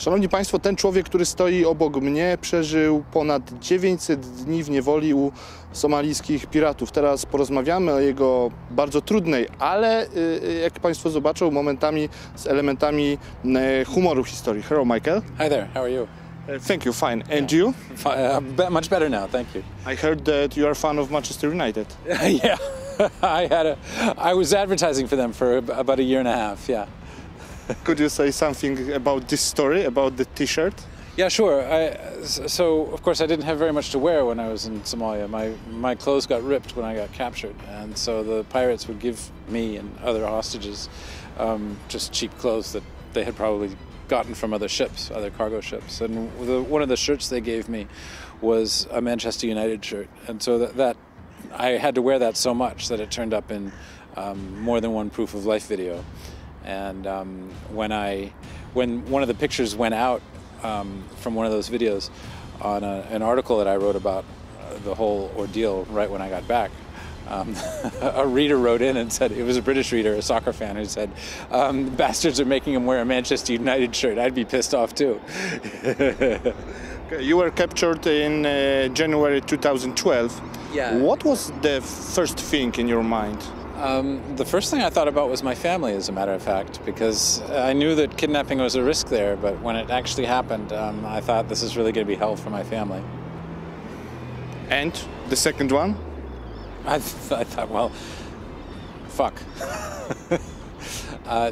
Szanowni Państwo, ten człowiek, który stoi obok mnie, przeżył ponad 900 dni w niewoli u somalijskich piratów. Teraz porozmawiamy o jego bardzo trudnej, ale jak Państwo zobaczą, momentami z elementami humoru historii. Hello, Michael. Hi there, how are you? Thank you, fine. And you? Much better now, thank you. I heard that you are a fan of Manchester United. Yeah, I was advertising for them for about a year and a half, yeah. Could you say something about this story, about the T-shirt? Yeah, sure. So, of course, I didn't have very much to wear when I was in Somalia. My clothes got ripped when I got captured, and so the pirates would give me and other hostages just cheap clothes that they had probably gotten from other ships, other cargo ships. And one of the shirts they gave me was a Manchester United shirt, and so that I had to wear that so much that it turned up in more than one proof of life video. And when one of the pictures went out from one of those videos on an article that I wrote about the whole ordeal right when I got back, a reader wrote in and said, it was a British reader, a soccer fan, who said, bastards are making him wear a Manchester United shirt. I'd be pissed off too. Okay, you were captured in January 2012. Yeah. What was the first thing in your mind? The first thing I thought about was my family, as a matter of fact, because I knew that kidnapping was a risk there, but when it actually happened, I thought this is really going to be hell for my family. And the second one? I thought, well, fuck.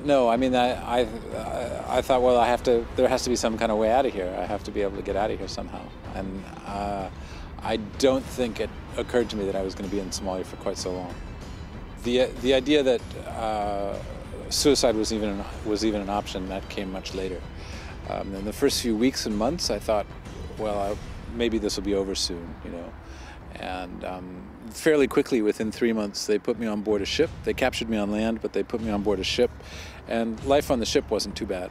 No, I mean, I thought, well, there has to be some kind of way out of here. I have to be able to get out of here somehow. And I don't think it occurred to me that I was going to be in Somalia for quite so long. The idea that suicide was even an option, that came much later. In the first few weeks and months, I thought, well, maybe this will be over soon, you know. And fairly quickly, within 3 months, they put me on board a ship. They captured me on land, but they put me on board a ship, and life on the ship wasn't too bad.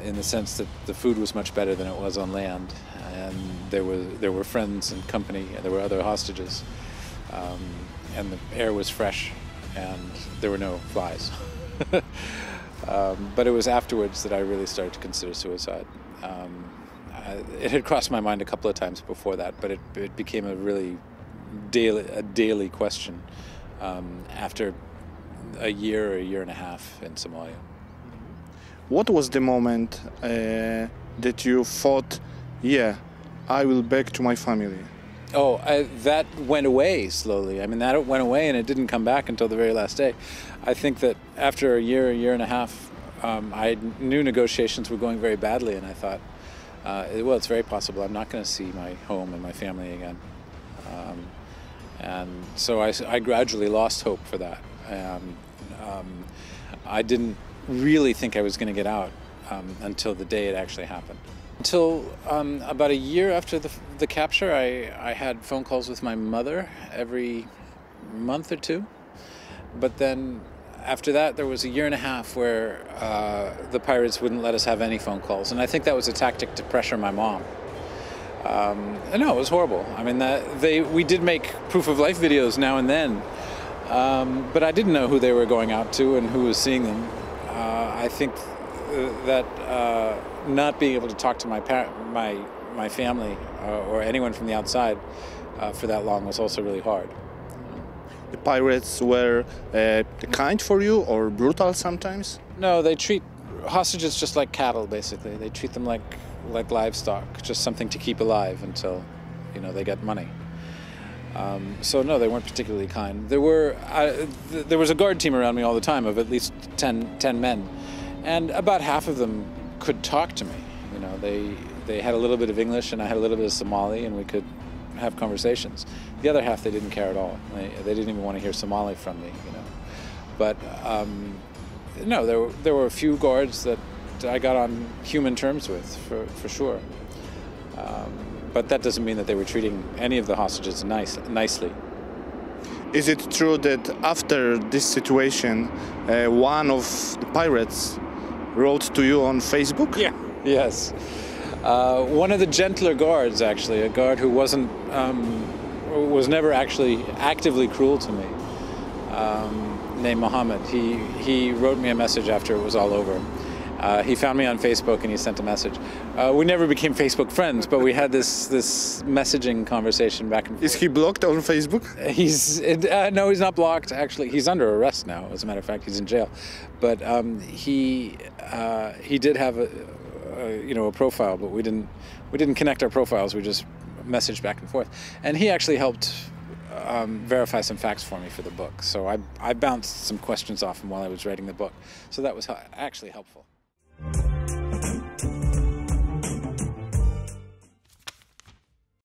In the sense that the food was much better than it was on land, and there were friends and company, and there were other hostages. And the air was fresh, and there were no flies. But it was afterwards that I really started to consider suicide. It had crossed my mind a couple of times before that, but it became a really daily question after a year and a half in Somalia. What was the moment that you thought, yeah, I will back to my family? Oh, that went away slowly. I mean, that went away and it didn't come back until the very last day. I think that after a year and a half, I knew negotiations were going very badly, and I thought, well, it's very possible I'm not going to see my home and my family again. And so I gradually lost hope for that. And I didn't really think I was going to get out until the day it actually happened. Until about a year after the capture, I had phone calls with my mother every month or two. But then after that, there was a year and a half where the pirates wouldn't let us have any phone calls. And I think that was a tactic to pressure my mom. And no, it was horrible. I mean, we did make proof of life videos now and then. But I didn't know who they were going out to and who was seeing them. I think that not being able to talk to my family or anyone from the outside for that long was also really hard. The pirates were kind for you or brutal sometimes? No, they treat hostages just like cattle, basically. They treat them like livestock, just something to keep alive until, you know, they get money. So no, they weren't particularly kind. There was a guard team around me all the time of at least 10 men, and about half of them could talk to me. You know, they had a little bit of English and I had a little bit of Somali, and we could have conversations. The other half, they didn't care at all. They didn't even want to hear Somali from me, you know. But no, there were a few guards that I got on human terms with, for sure. But that doesn't mean that they were treating any of the hostages nicely. Is it true that after this situation, one of the pirates wrote to you on Facebook? Yeah. Yes. One of the gentler guards, actually, a guard who was never actually actively cruel to me, named Mohammed. He wrote me a message after it was all over. He found me on Facebook and he sent a message. We never became Facebook friends, but we had this messaging conversation back and forth. Is he blocked on Facebook? No, he's not blocked. Actually, he's under arrest now. As a matter of fact, he's in jail. But he did have a profile, but we didn't connect our profiles. We just messaged back and forth, and he actually helped verify some facts for me for the book. So I bounced some questions off him while I was writing the book. So that was actually helpful.